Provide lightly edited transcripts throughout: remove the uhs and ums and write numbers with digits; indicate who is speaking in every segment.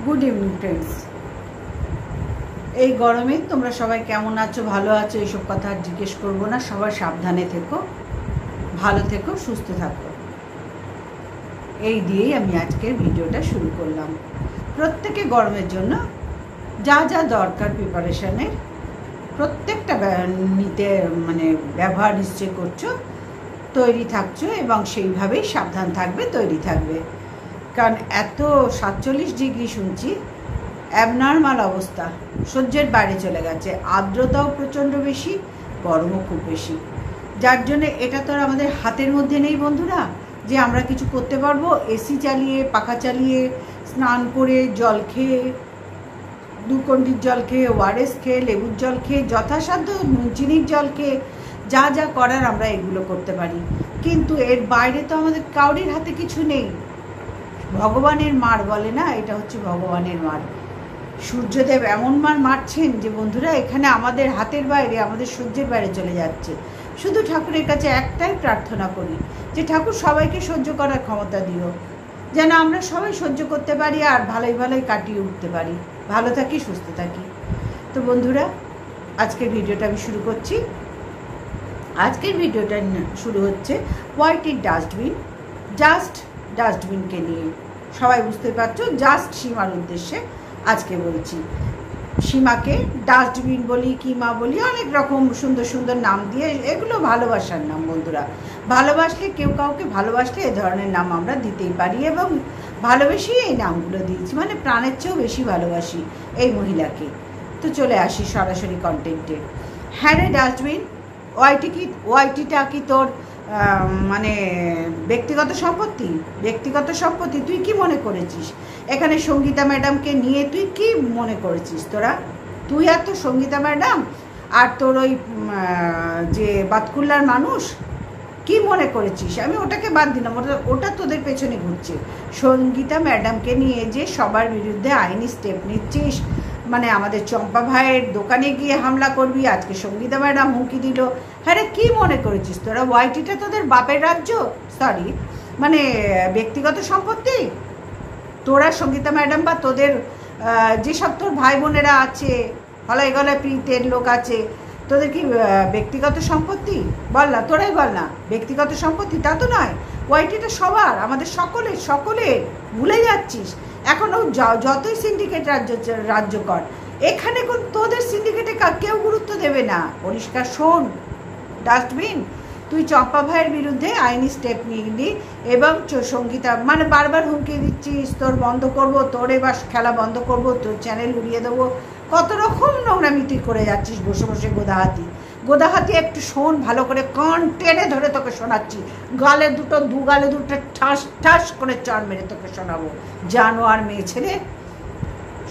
Speaker 1: Good evening friends. এই গরমে তোমরা সবাই কেমন আছো, ভালো আছো, এইসব কথা আর জিজ্ঞেস করবো না। সবাই সাবধানে থেকো, ভালো থেকো, সুস্থ থাকো। এই দিয়েই আমি আজকের ভিডিওটা শুরু করলাম। প্রত্যেকে গরমের জন্য যা যা দরকার প্রিপারেশনের প্রত্যেকটা নিতে ব্যবহার নিশ্চয় করছো, তৈরি থাকছো এবং সেইভাবেই সাবধান থাকবে, তৈরি থাকবে। কারণ এত 47 ডিগ্রি শুনছি, অ্যাবনর্মাল অবস্থা, সহ্যের বাইরে চলে গেছে। আর্দ্রতাও প্রচণ্ড বেশি, গরমও খুব বেশি, যার জন্য এটা তো আর আমাদের হাতের মধ্যে নেই বন্ধুরা যে আমরা কিছু করতে পারবো। এসি চালিয়ে, পাখা চালিয়ে, স্নান করে, জল খেয়ে, গ্লুকন্ডির জল খেয়ে, ওআরএস খেয়ে, লেবুর জল খেয়ে, যথাসাধ্য নুন চিনির জল খেয়ে যা যা করার আমরা এগুলো করতে পারি। কিন্তু এর বাইরে তো আমাদের কাউরির হাতে কিছু নেই। ভগবানের মার বলে না, এটা হচ্ছে ভগবানের মার। সূর্যদেব এমন মার মারছেন যে বন্ধুরা এখানে আমাদের হাতের বাইরে, আমাদের সহ্যের বাইরে চলে যাচ্ছে। শুধু ঠাকুরের কাছে একটাই প্রার্থনা করি যে ঠাকুর সবাইকে সহ্য করার ক্ষমতা দিও, যেন আমরা সবাই সহ্য করতে পারি আর ভালোই ভালোই কাটিয়ে উঠতে পারি, ভালো থাকি, সুস্থ থাকি। তো বন্ধুরা, আজকের ভিডিওটা আমি শুরু করছি। আজকের ভিডিওটা শুরু হচ্ছে হোয়াইটের ডাস্টবিন, জাস্ট ডাস্টবিনকে নিয়ে। সবাই বুঝতে পারছো, জাস্ট সীমার উদ্দেশ্যে আজকে বলছি। সীমাকে ডাস্টবিন বলি, কিমা বলি, অনেক রকম সুন্দর সুন্দর নাম দিয়ে, এগুলো ভালোবাসার নাম বন্ধুরা। ভালোবাসলে, কেউ কাউকে ভালোবাসলে এ ধরনের নাম আমরা দিতেই পারি এবং ভালোবেসে এই নামগুলো দিয়েছি, মানে প্রাণের চেয়েও বেশি ভালোবাসি এই মহিলাকে। তো চলে আসি সরাসরি কন্টেন্টে। হ্যাঁ রে ডাস্টবিন, ওয়াইটিটা কি তোর ব্যক্তিগত সম্পত্তি? ব্যক্তিগত সম্পত্তি তুই কি মনে করেছিস? এখানে সঙ্গীতা ম্যাডামকে নিয়ে তুই কি মনে করেছিস? তুই আর তোর সঙ্গীতা ম্যাডাম আর তোর ওই যে বাতকুল্লার মানুষ কি মনে করেছিস? আমি ওটাকে বাদ দিলাম, ওটা তোদের পেছনে ঘুরছে। সঙ্গীতা ম্যাডামকে নিয়ে যে সবার বিরুদ্ধে আইনি স্টেপ নিচ্ছিস, আমাদের চম্পা ভাইয়ের দোকানে গিয়ে হামলা করবি, আজকে সঙ্গীতা ম্যাডাম হুমকি দিল। হ্যাঁ রে, কী মনে করেছিস তোরা ওয়াইটিটা তোদের বাপের রাজ্য? ব্যক্তিগত সম্পত্তি? তোরা সঙ্গীতা ম্যাডাম বা তোদের যেসব তোর ভাই বোনেরা আছে, হলায় গলায় প্রীতের লোক আছে, তোদের কি ব্যক্তিগত সম্পত্তি? বল না, তোরাই বল না। ব্যক্তিগত সম্পত্তি তা তো নয়, ওয়াইটিটা সবার, আমাদের সকলে ভুলে যাচ্ছিস। এখনও যতই সিন্ডিকেট রাজ্য কর, এখানে কোন তোদের সিন্ডিকেটে কেউ গুরুত্ব দেবে না। পরিষ্কার শোন ডাস্টবিন, তুই চম্পা ভাইয়ের বিরুদ্ধে আইনি স্টেপ নিলি এবং সঙ্গীতা বারবার হুমকি দিচ্ছিস, তোর বন্ধ করবো, তোর এবার খেলা বন্ধ করবো, তোর চ্যানেল উড়িয়ে দেবো, কত রকম নোংরামি তুই করে যাচ্ছিস বসে বসে। গোদাহাতি একটু শোন ভালো করে, কান টেনে ধরে তোকে শোনাচ্ছি, দু গালে দুটো ঠাস ঠাস করে চড় মেরে তোকে শোনাবো। জানোয়ার মেয়ে ছেলে,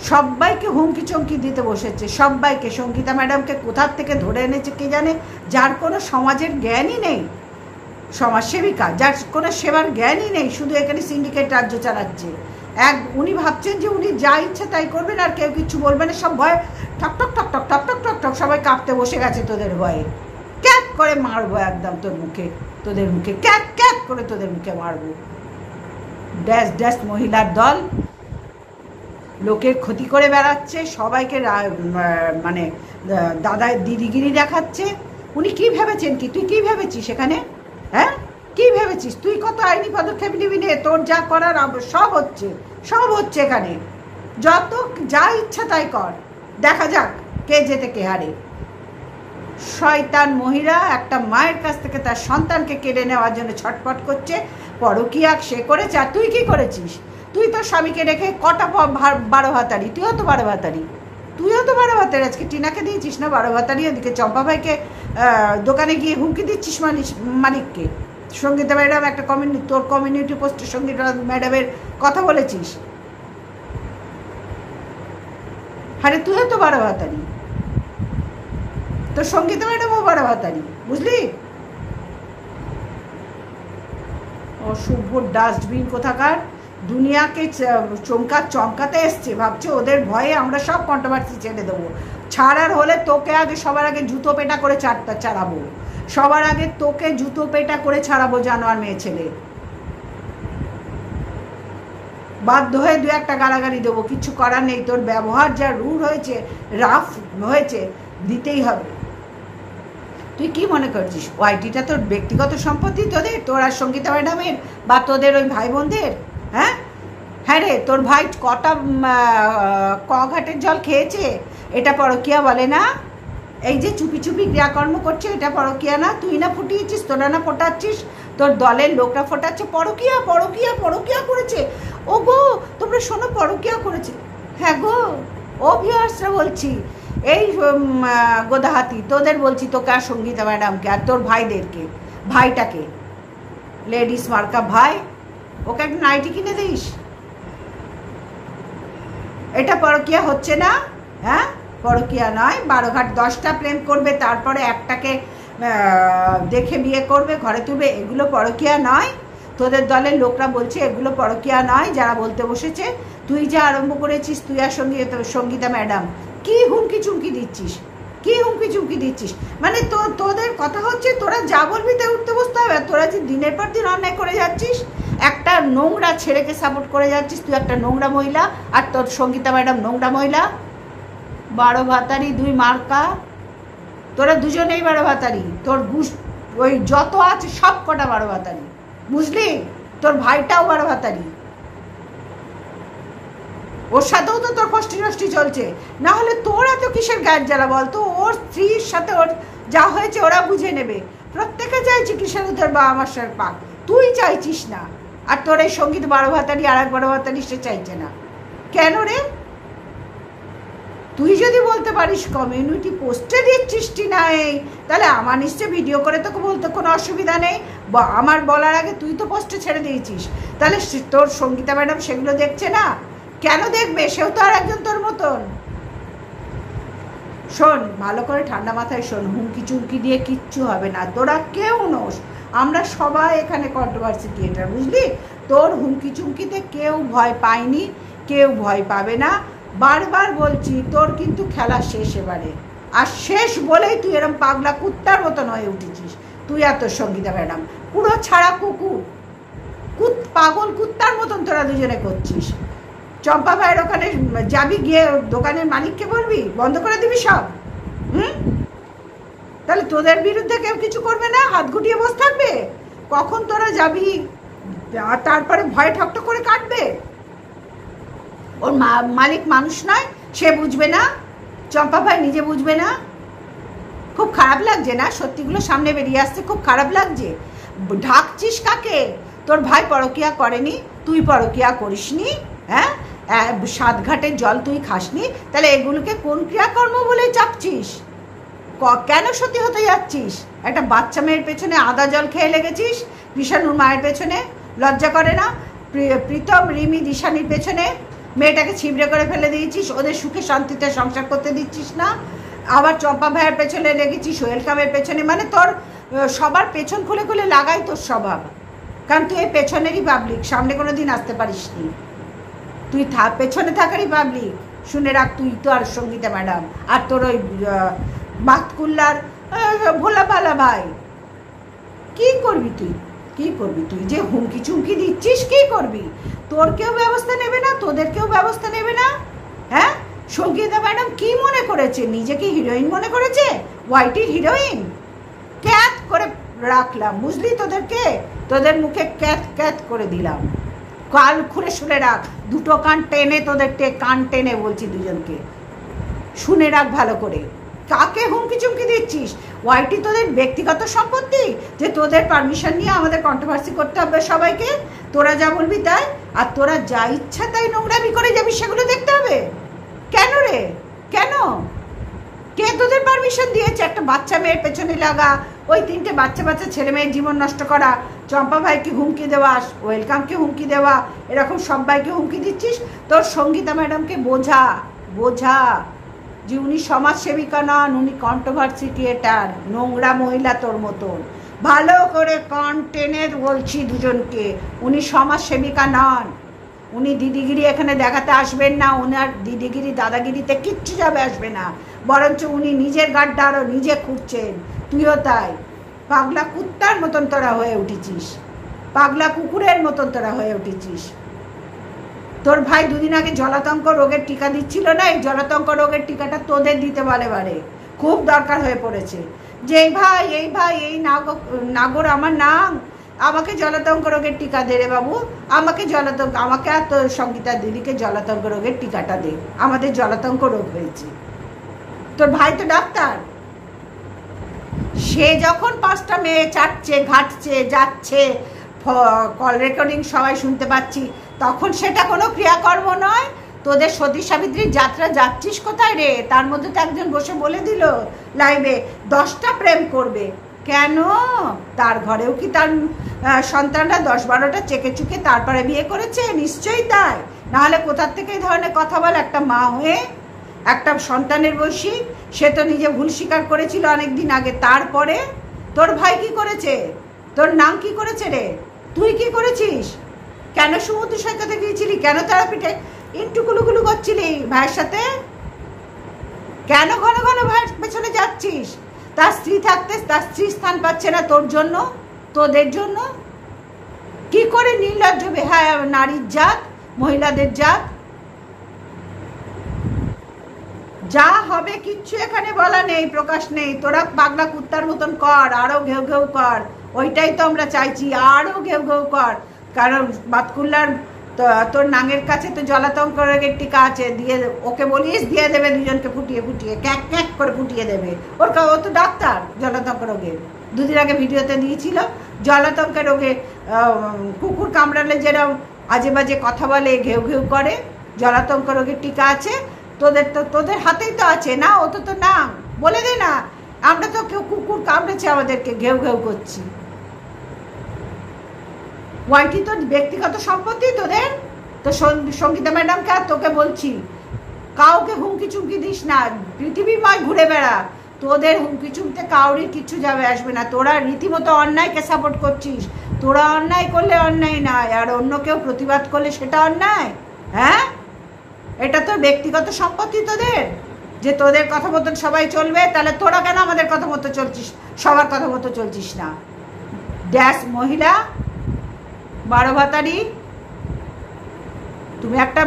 Speaker 1: সবাইকে হুমকি চমকি দিতে বসেছে, সবাইকে। সঙ্গীতা ম্যাডামকে কোথার থেকে ধরে এনেছে কে জানে, যার কোনো সমাজের জ্ঞানই নেই, সমাজসেবিকা যার কোনো সেবার জ্ঞানই নেই, শুধু এখানে সিন্ডিকেট রাজ্য চালাচ্ছে। উনি ভাবছেন যে উনি যা ইচ্ছে তাই করবেন আর কেউ কিছু বলবে না। সব ভয়ে ঠক ঠক ঠক ঠক ঠক ঠক ঠক ঠক সবাই কাঁপতে বসে গেছে তোদের ভয়ে। ক্যাক করে মারবো একদম তোদের মুখে ক্যাক ক্যাক করে তোদের মুখে মারবো। ড্যাশ ড্যাশ মহিলার দল লোকের ক্ষতি করে বেড়াচ্ছে, সবাইকে দাদা দিদিগিরি দেখাচ্ছে। উনি কি ভেবেছেন, তুই কি ভেবেছিস এখানে? হ্যাঁ, কি ভেবেছিস তুই? কত আইনি পদক্ষেপ নিবি নে, তোর যা করার সব হচ্ছে এখানে। যত যা ইচ্ছা তাই কর, দেখা যাক কে জেতে কে হারে। শয়তান মহিলা একটা মায়ের কাছ থেকে তার সন্তানকে কেড়ে নেওয়ার জন্য ছটফট করছে। পরকীয়া সে করেছে, আর তুই কি করেছিস? তুই তোর স্বামীকে রেখে কটা 12 ভাতারি, তুইও তো 12 ভাতারি। আজকে টিনাকে দিয়েছিস না 12 ভাতারি, ওদিকে চম্পা ভাইকে দোকানে গিয়ে হুমকি দিচ্ছিস মালিককে। সঙ্গীতা ম্যাডাম একটা তোর কমিউনিটি পোস্টে সঙ্গীতা ম্যাডামের কথা বলেছিস। আরে তুইও তো 12 ভাতারি, তোর সঙ্গীতা ম্যাডামও 12 ভাতারি, বুঝলি? অশুভ ডাস্টবিন কোথাকার, দুনিয়াকে চমকাতে এসছে, ভাবছে ওদের ভয়ে আমরা সব কন্ট্রোভার্সি ছেড়ে দেবো। ছাড়ার হলে তোকে আগে, সবার আগে জুতো পেটা করে ছাড়াবো, সবার আগে তোকে জুতো পেটা করে ছাড়াবো, জানোয়ার মেয়ে ছেলে। বাধ্য হয়ে দু একটা গালাগালি দেবো, কিচ্ছু করার নেই। তোর ব্যবহার যা রুড হয়েছে, রাফ হয়েছে, দিতেই হবে। তুই কি মনে করছিস ওয়াইটিটা তোর ব্যক্তিগত সম্পত্তি, তোর আর সঙ্গীতা ম্যাডামের বা তোদের ওই ভাই বোনদের? হ্যাঁ হ্যাঁ রে, তোর ভাই কটা ঘাটের জল খেয়েছে? এটা পরকিয়া বলে না? এই যে চুপি চুপি ক্রিয়াকর্ম করছে, এটা পরকিয়া না? তুই না ফুটিয়েছিস, তোরা না ফোটাচ্ছিস, তোর দলের লোকরা ফোটাচ্ছে। পরকিয়া পরকিয়া পরকিয়া করেছে। ও গো তোমরা শোনো, পরকিয়া করেছে। হ্যাঁ গো, ও ভিউয়ার্সরা বলছি, এই গোদাহাতি তোদের বলছি, তোকে আর সঙ্গীতা ম্যাডামকে আর তোর ভাইদেরকে, ভাইটাকে, লেডিস মার্কা ভাই, ওকে একটা নাইটি কিনে দিস। এটা পরকিয়া হচ্ছে না? হ্যাঁ পরকিয়া নয়। 12 ঘাট 10টা প্রেম করবে, তারপরে একটাকে দেখে বিয়ে করবে, ঘরে তুলবে, এগুলো পরকিয়া নয়? তোদের দলের লোকরা বলছে এগুলো পরকিয়া নয়, যারা বলতে বসেছে। তুই যা আরম্ভ করেছিস, তুই আর সঙ্গীতা ম্যাডাম, কি হুমকি চুমকি দিচ্ছিস, কি হুমকি চুমকি দিচ্ছিস? মানে তোদের কথা হচ্ছে তোরা যা বলবি তাই উঠতে বসতে হবে। তোরা যে দিনের পর দিন অন্যায় করে যাচ্ছিস, একটা নোংরা ছেলেকে সাপোর্ট করে যাচ্ছিস। তুই একটা নোংরা মহিলা, আর তোর সঙ্গীতা ম্যাডাম নোংরা মহিলা। 12 ভাতারি 2 মার্কা, তোরা দুজনেই 12 ভাতারি। তোর ওই যত আছে সব কটা 12 ভাতারি, বুঝলি? তোর ভাইটাও 12 ভাতারি, ওর সাথেও তো তোর কষ্টি নষ্টি চলছে। না হলে তোরা তো কিসের গায়ের জ্বালা বল? তো ওর স্ত্রীর সাথে ওর যা হয়েছে ওরা বুঝে নেবে। প্রত্যেকে চাইছে কিসের উদ্ধার বা আমার সার পাক, তুই চাইছিস না। আর তোর এই সঙ্গীত 12 ভাতারি আর এক 12 ভাতারি সে চাইছে না কেন রে? তুই যদি বলতে পারিস কমিউনিটি পোস্টে দিচ্ছিস নাই, তাহলে আমার নিশ্চয় ভিডিও করে তোকে বলতে কোনো অসুবিধা নেই। আমার বলার আগে তুই তো পোস্টে ছেড়ে দিয়েছিস, তাহলে তোর সঙ্গীতা ম্যাডাম সেগুলো দেখছে না? কেন দেখবে? সেও তো আর একজন তোর মতন। শোন, ভালো করে ঠান্ডা মাথায় শোন, হুমকি চুমকি দিয়ে কিচ্ছু হবে না। তোরা কেউ নোস, আমরা সবাই এখানে কন্ট্রোভার্সি ক্রিয়েটার, বুঝলি? তোর হুমকি চুমকিতে কেউ ভয় পায়নি, কেউ ভয় পাবে না। বারবার বলছি, তোর কিন্তু খেলা শেষ এবারে। আর শেষ বলেই তুই এরম পাগলা কুত্তার মতন হয়ে উঠেছিস, তুই আর তোর সঙ্গীতা ম্যাডাম। পুরো ছাড়া কুকুর, পাগল কুত্তার মতন তোরা দুজনে করছিস। চম্পা ভাইয়ের ওখানে যাবি, গিয়ে দোকানের মালিককে বলবি বন্ধ করে দিবি সব? তাহলে তোদের বিরুদ্ধে কেউ কিছু করবে না, হাত গুটিয়ে বসে থাকবে? কখন তোরা যাবি আর তারপরে ভয় ঠকঠক করে কাটবে? ওর মালিক মানুষ নয়, সে বুঝবে না? চম্পা ভাই নিজে বুঝবে না? খুব খারাপ লাগছে না সত্যিগুলো সামনে বেরিয়ে আসছে? খুব খারাপ লাগছে। ঢাকছিস কাকে? তোর ভাই পরকিয়া করেনি, তুই পরকিয়া করিসনি, হ্যাঁ? 7 ঘাটের জল তুই খাসনি, তাহলে এগুলোকে কোন ক্রিয়াকর্ম বলে চাপছিস? কেন সত্যি হতে যাচ্ছিস? একটা বাচ্চা মেয়ের পেছনে আদা জল খেয়ে লেগেছিস, কৃষাণুর মায়ের পেছনে। লজ্জা করে না? প্রীতম, রিমি, দিশানির পেছনে মেয়েটাকে ছিবড়ে করে ফেলে দিয়েছিস, ওদের সুখে শান্তিতে সংসার করতে দিচ্ছিস না। আবার চম্পা ভাইয়ের পেছনে লেগেছিস, ওয়েলকামের পেছনে। মানে তোর সবার পেছন খুলে খুলে লাগাই তোর স্বভাব। কারণ তুই এই পেছনেরই পাবলিক, সামনে কোনো দিন আসতে পারিস নি। তুই পেছনে থাকারই পাবলিক। শুনে রাখ, তুই তো আর সঙ্গীতা ম্যাডাম আর তোর ওই বাতকুল্লার ভোলাপালা ভাই। কি করবি তুই? কি করবি তুই যে হুমকি চুমকি দিচ্ছিস? কি করবি? তোর কেউ ব্যবস্থা নেবে না, তোদের কেউ ব্যবস্থা নেবে না। হ্যাঁ, সঙ্গীতা ম্যাডাম কি মনে করেছে? নিজেকে হিরোইন মনে করেছে? ওয়াইটির হিরোইন? ক্যাত করে রাখলাম, বুঝলি? তোদের মুখে ক্যাত ক্যাত করে দিলাম। কান খুলে শুনে রাখ, দুটো কান টেনে, তোদের কান টেনে বলছি দুজনকে, শুনে রাখ ভালো করে। কাকে হুমকি চুমকি দিচ্ছিস? ওয়াইটি তোদের ব্যক্তিগত সম্পত্তি যে তোদের পারমিশন নিয়ে আমাদের কন্ট্রোভার্সি করতে হবে সবাইকে? তোরা যা বলবি তাই, আর তোরা যা ইচ্ছা তাই নোংরামি করে যাবি, সেগুলো দেখতে হবে? কেন রে? কেন? কে তোদের পারমিশন দিয়েছে একটা বাচ্চা মেয়ের পেছনে লাগা, ওই 3টে বাচ্চা ছেলে মেয়ের জীবন নষ্ট করা, চম্পা ভাইকে হুমকি দেওয়া, ওয়েলকামকে হুমকি দেওয়া, এরকম সবাইকে হুমকি দিচ্ছিস? তোর সঙ্গীতা ম্যাডামকে বোঝা যে উনি সমাজসেবিকা নন, উনি কন্ট্রোভার্সি ক্রিয়েটার, নোংরা মহিলা তোর মতন। ভালো করে কন্টেন্ট বলছি দুজনকে, উনি সমাজসেবিকা নন। উনি দিদিগিরি এখানে দেখাতে আসবেন না, ওনার দিদিগিরি দাদাগিরিতে কিচ্ছু যাবে আসবে না, বরঞ্চ উনি নিজের গাড্ডা আরও নিজে খুঁড়ছেন। তুইও তাই। পাগলা কুত্তার মতন তোরা হয়ে উঠেছিস, পাগলা কুকুরের মতন তোরা হয়ে উঠেছিস। তোর ভাই দুদিন আগে জলাতঙ্ক রোগের টিকা দিচ্ছিল না, এই জলাতঙ্ক রোগের টিকাটা তোদের দিতে বলে বারে, খুব দরকার হয়ে পড়েছে। যে এই ভাই এই নাগর আমার নাম, আমাকে জলাতঙ্ক রোগের টিকা দে রে বাবু, আমাকে আর তোর সঙ্গীতা দিদিকে জলাতঙ্ক রোগের টিকাটা দে, আমাদের জলাতঙ্ক রোগ হয়েছে। তোর ভাই তো ডাক্তার, সে যখন 5টা মেয়ে চাটছে, ঘাটছে, যাচ্ছে, কল রেকর্ডিং সবাই শুনতে পাচ্ছি, তখন সেটা কোনো ক্রিয়াকর্ম নয়। তোদের সতী সাবিত্রীর যাত্রা যাচ্ছিস কোথায় রে? তার মধ্যে তো একজন বসে বলে দিল লাইভে 10টা প্রেম করবে। কেন? তার ঘরেও কি তার সন্তানরা 10-12টা চেকে চুকে তারপরে বিয়ে করেছে? নিশ্চয়ই তাই, নাহলে কোথার থেকে এই ধরনের কথা বল একটা মা হয়ে, একটা সন্তানের বয়সী। সে তো নিজে ভুল স্বীকার করেছিল অনেক দিন আগে। তারপরে তোর ভাই কি করেছে? তোর নাম কি করেছে রে? তুই কি করেছিস? কেন সমুদ্র সৈকতে গিয়েছিলি? কেন তারাপীঠে ইন্টুকুলুকুলু করছিলি ভাইয়ের সাথে? কেন ঘন ঘন ভাইয়ের পেছনে যাচ্ছিস? তার স্ত্রী থাকতে তার স্ত্রী স্থান পাচ্ছে না তোর জন্য, তোদের জন্য। কি করে নির্লজ্জ বেহায়া নারীর জাত, মহিলাদের জাত। যা হবে কিচ্ছু এখানে বলা নেই, প্রকাশ নেই। তোরা পাগলা কুত্তার মতন কর, আরো ঘেউ ঘেউ কর, ওইটাই তো আমরা চাইছি, আরো ঘেউ ঘেউ কর। কারণ বাতকুল্লার তোর নাঙের কাছে তো জলাতঙ্ক রোগের টিকা আছে, দিয়ে ওকে বলিস দিয়ে দেবে, দুজনকে ফুটিয়ে ফুটিয়ে ক্যাক ক্যাক করে ফুটিয়ে দেবে। ও তো ডাক্তার জলাতঙ্ক রোগের, দুদিন আগে ভিডিওতে দিয়েছিল। জলাতঙ্ক রোগে কুকুর কামড়ালে যেরকম আজে বাজে কথা বলে, ঘেউ ঘেউ করে, জলাতঙ্ক রোগের টিকা আছে তোদের হাতেই তো আছে না? ও তো না, বলে দে না, আমরা তো কেউ কুকুর কামড়েছে আমাদেরকে ঘেউ ঘেউ করছি। ওয়াইটি তো ব্যক্তিগত সম্পত্তি তোদের। তো সঙ্গীতা ম্যাডামকে আর তোকে বলছি, কাউকে হুমকি চুমকি দিস না, পৃথিবীময় ঘুরে বেড়া, তোদের হুমকি চুমতে কাউরির কিচ্ছু যাবে আসবে না। তোরা রীতিমতো অন্যায়কে সাপোর্ট করছিস। তোরা অন্যায় করলে অন্যায় নয়, আর অন্য কেউ প্রতিবাদ করলে সেটা অন্যায়। হ্যাঁ, এটা তো ব্যক্তিগত সম্পত্তি তোদের, যে তোদের কথা মতন সবাই চলবে। তাহলে তোরা কেন আমাদের কথা মতো চলছিস, সবার কথা মতো চলছিস না? ড্যাশ মহিলা 12 ভাতারি, তুমি একটা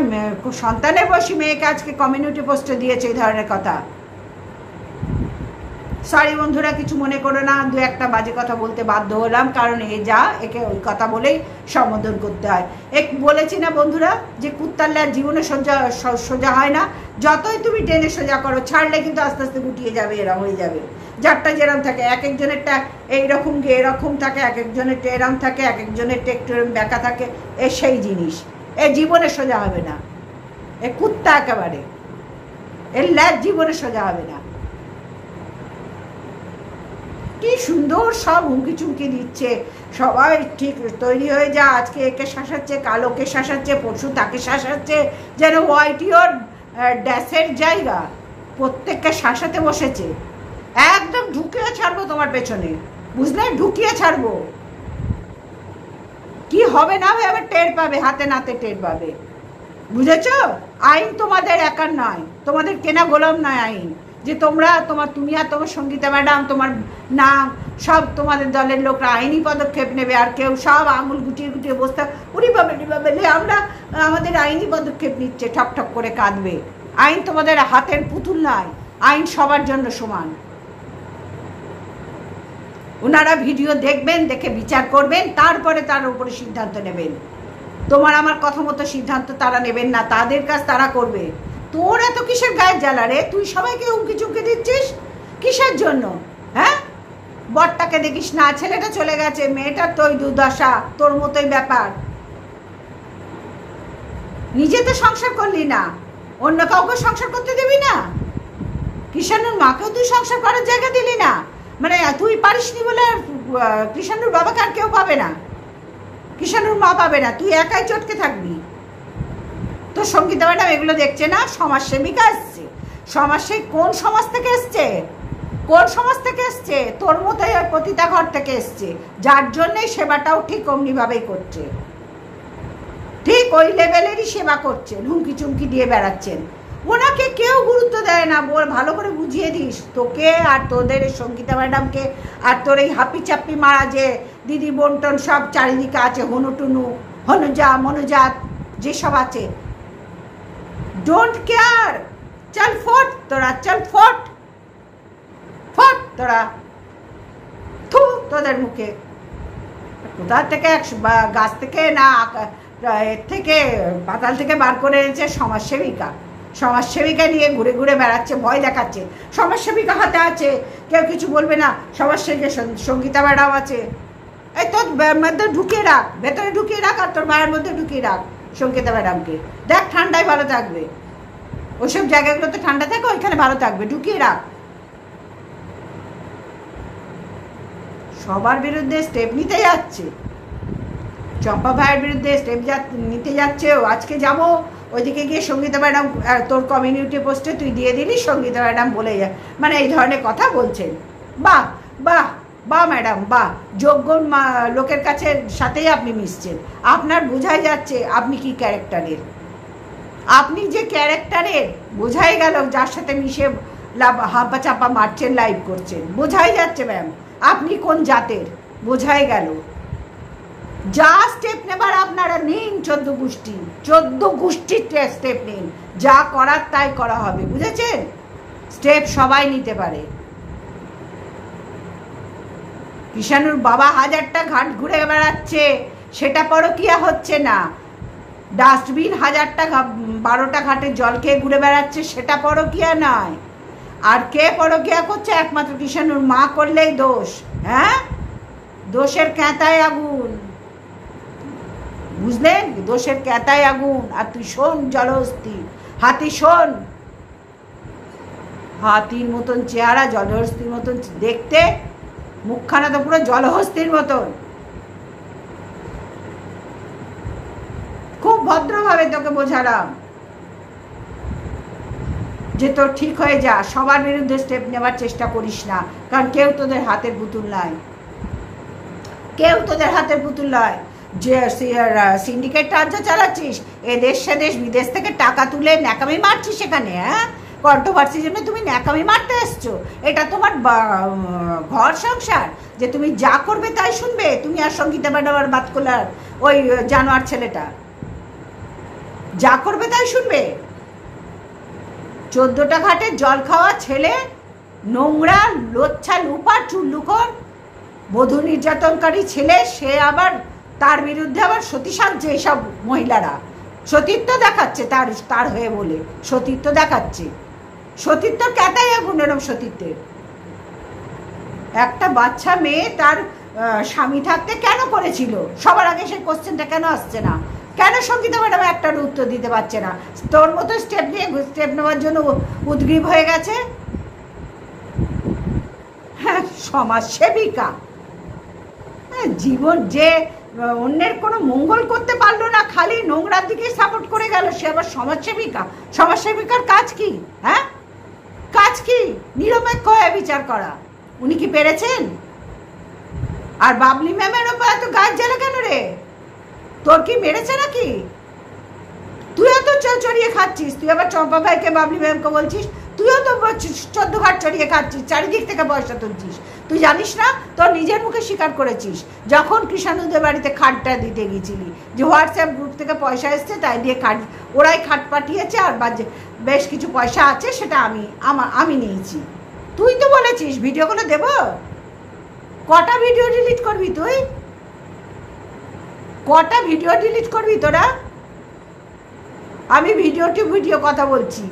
Speaker 1: সন্তানের বয়সী মেয়েকে আজকে কমিউনিটি পোস্টে দিয়েছে এই ধরনের কথা। সরি বন্ধুরা, কিছু মনে করো না, দু একটা বাজে কথা বলতে বাধ্য হলাম, কারণ একে ওই কথা বলেই সম্বোধন করতে হয়। বলেছি না বন্ধুরা, যে কুত্তার ল্যাজ জীবনে সোজা হয় না। যতই তুমি টেনে সোজা করো, ছাড়লে কিন্তু আস্তে আস্তে গুটিয়ে যাবে, এরা হয়ে যাবে। যারটা যেরকম থাকে, এক একজনেরটা এইরকম গিয়ে এরকম থাকে, এক একজনেরটা এরম থাকে, এক একজনেরটা একটু এরম ব্যাকা থাকে। সেই জিনিস জীবনে সোজা হবে না। কুত্তা একেবারে, ল্যাজ জীবনে সোজা হবে না। কি সুন্দর সব হুমকি চুমকি দিচ্ছে, সবাই ঠিক তৈরি হয়ে যা, আজকে একে শাসাচ্ছে, কালোকে শাসাচ্ছে, পরশু তাকে শাসাচ্ছে, যেন ওয়াইটিওর ড্যাসের জায়গা, প্রত্যেককে শাসাতে বসেছে। একদম ঢুকিয়ে ছাড়বো তোমার পেছনে, বুঝলে? ঢুকিয়ে ছাড়বো। কি হবে না হবে টের পাবে, হাতে নাতে টের পাবে, বুঝেছ? আইন তোমাদের একার নয়, তোমাদের কেনা গোলাম নয় আইন, যে তুমি আর তোমার সঙ্গীতা ম্যাডাম, তোমার নাম, সব তোমাদের দলের লোকরা আইনি পদক্ষেপ নেবে, আর কেউ সব আঙুল গুটিয়ে গুটিয়ে বসতে উড়ি পাবে আমরা আমাদের আইনি পদক্ষেপ নিচ্ছে, ঠক ঠক করে কাঁদবে। আইন তোমাদের হাতের পুতুল নয়, আইন সবার জন্য সমান। ওনারা ভিডিও দেখবেন, দেখে বিচার করবেন, তারপরে তার উপরে সিদ্ধান্ত নেবেন। তোমার আমার কথা মতো সিদ্ধান্ত তারা নেবেন না, তাদের কাজ তারা করবে। তোর এত কিসের গায়ের জ্বালা রে? তুই সবাইকে হুমকি চুমকি দিচ্ছিস কিসের জন্য? হ্যাঁ, বরটাকে দেখিস না, ছেলেটা চলে গেছে, মেয়েটার তোই দুর্দশা, তোর মতোই ব্যাপার। নিজে তো সংসার করলি না, অন্য কাউকে সংসার করতে দিবি না? কৃষাণুর মাকেও তুই সংসার করার জায়গা দিলি না, মানে তুই পারিসনি বলে কৃষাণুর বাবাকে আর কেউ পাবে না, কৃষাণুর মা পাবে না, তুই একাই চটকে থাকবি। তো সঙ্গীতা ম্যাডাম এগুলো দেখছে না? সমাজসেবিকা এসছে, কোন সমাজ থেকে এসছে? কোন সমাজ থেকে এসছে? তোর মতোই পতিতা ঘর থেকে এসছে, যার জন্যই সেবাটাও ঠিক অমনিভাবেই করছে, ঠিক ওই লেভেলেরই সেবা করছেন, হুমকি চুমকি দিয়ে বেড়াচ্ছেন। ওনাকে কেউ গুরুত্ব দেয় না, ভালো করে বুঝিয়ে দিস তোকে আর তোদের সঙ্গীতা ম্যাডামকে, আর তোর এই হাপি চাপ্পি মারা যে দিদি বন্টন সব চারিদিকে আছে, হনুটুনু, হনুজা, মনুজাত যেসব আছে, ডোন্ট কেয়ার। চল ফট তোরা, চল ফট ফট তোরা, থু তোদের মুখে। কোথা থেকে গাছ থেকে না এর থেকে পাতাল থেকে বার করে এনেছে সমাজসেবিকা। সমাজসেবিকা নিয়ে ঘুরে ঘুরে বেড়াচ্ছে, ভয় দেখাচ্ছে। সমাজসেবিকা হাতে আছে, কেউ কিছু বলবে না। সমাজসেবিকা সঙ্গীতা ম্যাডাম আছে। এই তোর মধ্যে ঢুকিয়ে রাখ, ভেতরে ঢুকিয়ে রাখ, আর তোর মায়ের মধ্যে ঢুকিয়ে রাখ সঙ্গীতা ম্যাডামকে। দেখ ঠান্ডায় ভালো থাকবে, ওইসব জায়গাগুলোতে ঠান্ডা থাকে, ওইখানে ভালো থাকবে, ঢুকিয়ে রাখ। সবার বিরুদ্ধে স্টেপ নিতে যাচ্ছে। চম্পা ভাইয়ের বিরুদ্ধে স্টেপ নিতে যাচ্ছে। আজকে যাবো ওইদিকে গিয়ে সঙ্গীতা ম্যাডাম, তোর কমিউনিটি পোস্টে তুই দিয়ে দিলি, সঙ্গীতা ম্যাডাম বলে যায়, মানে এই ধরনের কথা বলছেন। বাহ বাহ বাহ ম্যাডাম বাহ, যোগ্য লোকের কাছে সাথেই আপনি মিশছেন। আপনার বোঝাই যাচ্ছে আপনি কি ক্যারেক্টারের। আপনি যে ক্যারেক্টারের বোঝাই গেল, যার সাথে মিশে হাম্পা চাপা মারছেন, লাইভ করছেন, বোঝাই যাচ্ছে ম্যাম আপনি কোন জাতের, বোঝাই গেল। যা স্টেপ নেবার আপনারা নিন, 14 গোষ্ঠীর স্টেপ নিন, যা করার তাই করা হবে, বুঝেছেন? স্টেপ সবাই নিতে পারে। কৃষাণুর বাবা 1000টা ঘাট ঘুরে বেড়াচ্ছে, সেটা পরকিয়া হচ্ছে না। ডাস্টবিন 1000টা 12টা ঘাটের জল খেয়ে ঘুরে বেড়াচ্ছে, সেটা পরকিয়া নয়। আর কে পরকিয়া করছে? একমাত্র কৃষাণুর মা করলেই দোষ। হ্যাঁ, দোষের ক্যাঁতায় আগুন, বুঝলেন? দোষের ক্যাঁতায় আগুন। আর তুই শোন জলহস্তি, হাতি শোন, হাতির মতন চেহারা, জলহস্তির মতন দেখতে, মুখখানা তো পুরো জলহস্তির মতন। খুব ভদ্রভাবে তোকে বোঝালাম যে তোর ঠিক হয়ে যা, সবার বিরুদ্ধে স্টেপ নেওয়ার চেষ্টা করিস না, কারণ কেউ তোদের হাতের পুতুল নয়, কেউ তোদের হাতের পুতুল নয়। যে সিন্ডিকেট রাজ্য চালাচ্ছিস, এ দেশ সে দেশ বিদেশ থেকে টাকা তুলে ন্যাকামি মারছিস সেখানে। হ্যাঁ, কন্ট্রোভার্সির জন্য তুমি ন্যাকামি মারতে এসছো। এটা তোমার ঘর সংসার যে তুমি যা করবে তাই শুনবে? তুমি আর সঙ্গীতা ম্যাডাম আর বাতকুলার ওই জানোয়ার ছেলেটা যা করবে তাই শুনবে? 14টা ঘাটে জল খাওয়া ছেলে, নোংরা লোচ্ছা লুপা চুল্লুকর বধূ নির্যাতনকারী ছেলে, সে আবার তার বিরুদ্ধে আবার সতী সাজছে। এইসব মহিলারা সতীত্ব দেখাচ্ছে তার হয়ে বলে সতীত্ব দেখাচ্ছে। সতীত্ব ক্যাতাই আগুন। এরম সতীত্বের একটা বাচ্চা মেয়ে তার স্বামী থাকতে কেন করেছিল? সবার আগে সেই কোশ্চেনটা কেন আসছে না? কেন সঙ্গীতা ম্যাডাম একটার উত্তর দিতে পারছে না? তোর মতো স্টেপ নেওয়ার জন্য উদ্গ্রীব হয়ে গেছে। হ্যাঁ, সমাজসেবিকা। জীবন যে অন্যের কোনো মঙ্গল করতে পারলো না, খালি নোংরার দিকে সাপোর্ট করে গেল, সে আবার সমাজসেবিকা। সমাজসেবিকার কাজ কি? হ্যাঁ, কাজ কি? নিরপেক্ষ হয়ে বিচার করা। উনি কি পেরেছেন? আর বাবলি ম্যামের ওপর এত গাছ জ্বালা কেন রে? তোর কি মেরেছে নাকি? তুইও তো চড়িয়ে খাচ্ছিস। তুই আবার চম্পা ভাইকে বাবলি ম্যামকে বলছিস, তুইও তো 14 ঘাট চড়িয়ে খাচ্ছিস, চারিদিক থেকে পয়সা তুলছিস। তুই জানিস না? তোর নিজের মুখে স্বীকার করেছিস যখন কৃষাণুদের বাড়িতে খাটটা দিতে গেছিলি, যে হোয়াটসঅ্যাপ গ্রুপ থেকে পয়সা এসছে, তাই দিয়ে খাট, ওরাই খাট পাঠিয়েছে, আর বেশ কিছু পয়সা আছে, সেটা আমি নিয়েছি। তুই তো বলেছিস ভিডিওগুলো দেব। কটা ভিডিও ডিলিট করবি তুই? কটা ভিডিও ডিলিট করবি তোরা? আমি ভিডিও কথা বলছি।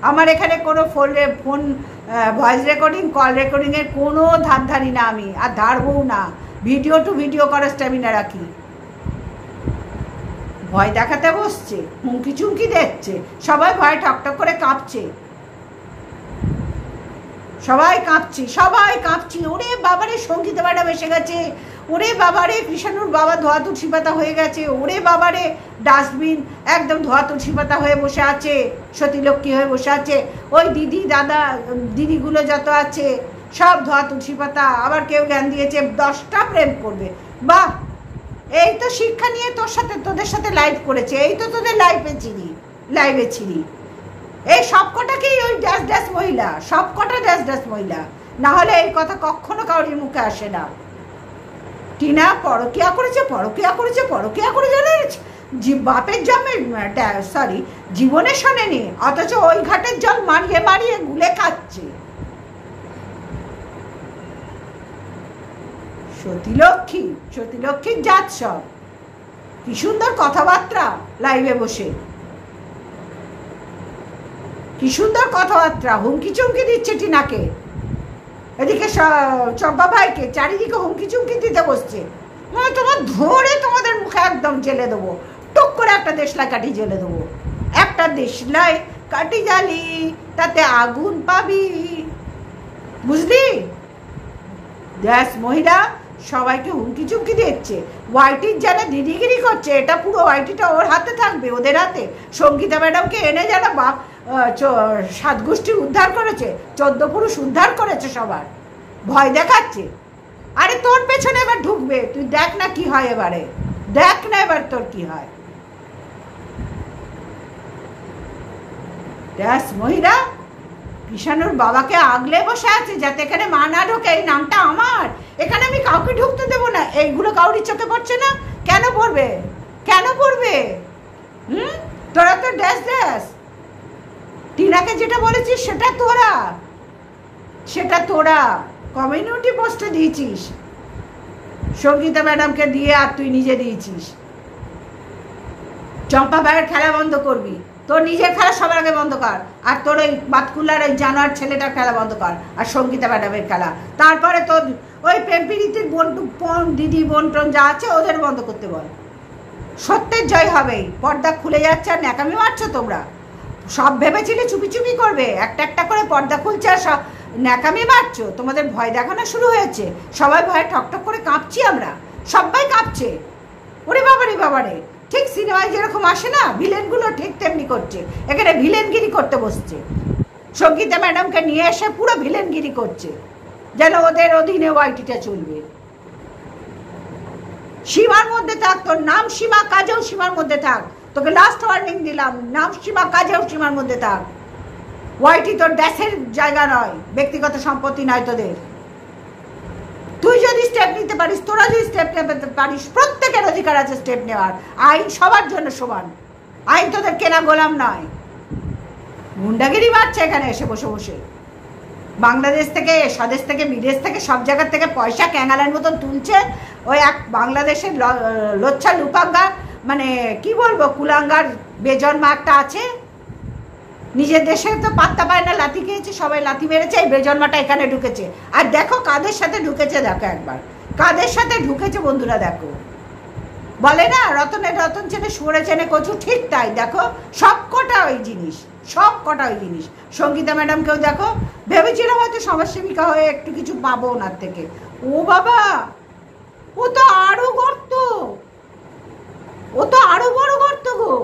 Speaker 1: আমার এখানে কোনো ফোন ভয়েস রেকর্ডিং, কল রেকর্ডিংয়ের কোনো ধারি না আমি, আর ধারবও না। ভিডিও করার স্ট্যামিনা রাখি। ভয় দেখাতে বসছে, হুমকি চুমকি দিচ্ছে, সবাই ভয় ঠকঠক করে কাঁপছে, সবাই কাঁপছি। ওরে বাবারে সঙ্গীতা ম্যাডাম এসে গেছে, ওরে বাবারে কৃষাণুর বাবা ধোয়া তুলসী পাতা হয়ে গেছে, ওরে বাবারে ডাস্টবিন একদম ধোয়া তুলসী পাতা হয়ে বসে আছে, সতীলক্ষ্মী হয়ে বসে আছে, ওই দিদি দাদা দিদিগুলো যত আছে সব ধোয়া তুলসী পাতা। আবার কেউ জ্ঞান দিয়েছে 10টা প্রেম করবে। বাহ, এই তো শিক্ষা নিয়ে তোদের সাথে লাইভ করেছে, এই তো তোদের লাইভে ছিলি। এই সবকটাকেই ওই ড্যাশ মহিলা, সবকটা ড্যাশ মহিলা, না হলে এই কথা কখনো কারোর মুখে আসে না। টিনা পরকিয়া করেছে, বাপের জন্মে সরি জীবনে শোনেনি, অথচ ওই ঘাটের জল মারিয়ে মারিয়ে গুলে খাচ্ছে। সতীলক্ষ্মীর জাত সব। কি সুন্দর কথাবার্তা লাইভে বসে, কি সুন্দর কথাবার্তা, হুমকি চুমকি দিচ্ছে টিনাকে, এদিকে চম্পা ভাইকে চারিদিকে হুমকি চুমকি দিতে বসছে। মানে তোমার ধরে তোমাদের মুখে একদম জেলে দেবো, টুক করে একটা দেশলাই কাঠি জেলে দেবো। একটা দেশলাই কাঠি জ্বালি তাতে আগুন পাবি, বুঝলি? দেশ মহিলা সবাইকে হুমকি চুমকি দিচ্ছে। ওয়াইটির যেন দিদিগিরি করছে, এটা পুরো ওয়াইটিটা ওর হাতে থাকবে, ওদের হাতে। সঙ্গীতা ম্যাডামকে এনে যারা সাত গোষ্ঠী উদ্ধার করেছে, 14 পুরুষ উদ্ধার করেছে, সবার ভয় দেখাচ্ছে। আরে তোর পেছনে এবার ঢুকবে, তুই দেখ না কি হয়, এবারে দেখ না এবার তোর কি হয়। দেশ মহিলা কৃষাণুর বাবাকে আগলে বসে আছে যাতে এখানে মা না ঢোকে। এই নামটা আমার, এখানে আমি কাউকে ঢুকতে দেবো না। এইগুলো কাউরির চোখে পড়ছে না? কেন পড়বে, কেন পড়বে? তোরা তো ড্যাশ ড্যাশ টিনাকে যেটা বলেছিস সেটা তোরা কমিউনিটি পোস্টে দিয়েছিস, সঙ্গীতা ম্যাডামকে দিয়ে, আর তুই নিজে দিয়েছিস। চম্পা ভাইয়ের খেলা বন্ধ করবি, তোর নিজের খেলা সবার আগে বন্ধ কর, আর তোর ওই বাতকুল্লার ওই জানোয়ার ছেলেটার খেলা বন্ধ কর, আর সঙ্গীতা ম্যাডামের খেলা। তারপরে তোর ওই প্রেম প্রীতির বোন দিদি বোন টোন যা আছে ওদের বন্ধ করতে বল। সত্যের জয় হবেই। পর্দা খুলে যাচ্ছে আর ন্যাকামি মারছো তোমরা। সব ভেবেছিলে চুপি চুপি করবে, একটা একটা করে পর্দা খুলছে আর সব ন্যাকামি মারছো। তোমাদের ভয় দেখানো শুরু হয়েছে, সবাই ভয়ে ঠকঠক করে কাঁপছি আমরা, সবাই কাঁপছে। ওরে বাবারে বাবারে, ঠিক সিনেমায় যেরকম আসে না ভিলেনগুলো, ঠিক তেমনি করছে। এখানে ভিলেনগিরি করতে বসছে, সঙ্গীতা ম্যাডামকে নিয়ে এসে পুরো ভিলেনগিরি করছে, যেন ওদের অধীনে ওয়াইটিটা চলবে। সীমার মধ্যে থাক, তোর নাম সীমা, কাজেও সীমার মধ্যে থাক। তোকে লাস্ট ওয়ার্নিং দিলাম, নাম সীমা, কাজেও সীমার মধ্যে থাক। ওয়াইটি তোর ড্যাশের জায়গা নয়, ব্যক্তিগত সম্পত্তি নয় তোদের। তুই যদি স্টেপ নিতে পারিস, তোরা যদি স্টেপ নিতে পারিস, প্রত্যেকের অধিকার আছে স্টেপ নেওয়ার। আইন সবার জন্য সমান, আইন তোদের কেনা গোলাম নয়। গুন্ডাগিরি মারছে এখানে এসে বসে বসে। বাংলাদেশ থেকে, স্বদেশ থেকে, বিদেশ থেকে, সব জায়গার থেকে পয়সা ক্যাঙ্গালের মতন তুলছে। ওই এক বাংলাদেশের লোচ্ছা লুপাঙ্গা, মানে কি বলবো, কুলাঙ্গার বেজন্মা একটা আছে, নিজের দেশে তো পাত্তা পায় না, লাথি খেয়েছে, সবাই লাথি মেরেছে, এই বেজন্মাটা এখানে ঢুকেছে। আর দেখো কাদের সাথে ঢুকেছে, দেখো একবার কাদের সাথে ঢুকেছে বন্ধুরা, দেখো। বলে না রতনের রতন চেনে সুরে চেনে কচু, ঠিক তাই। দেখো সব কটা ওই জিনিস, সব কটা ওই জিনিস। সঙ্গীতা ম্যাডামকেও দেখো, ভেবেছিলাম হয়তো সমাজসেবিকা হয়ে একটু কিছু পাবো ওনার থেকে। ও বাবা, ও তো আরো গর্ত, ও তো আরো বড় গর্ত গো।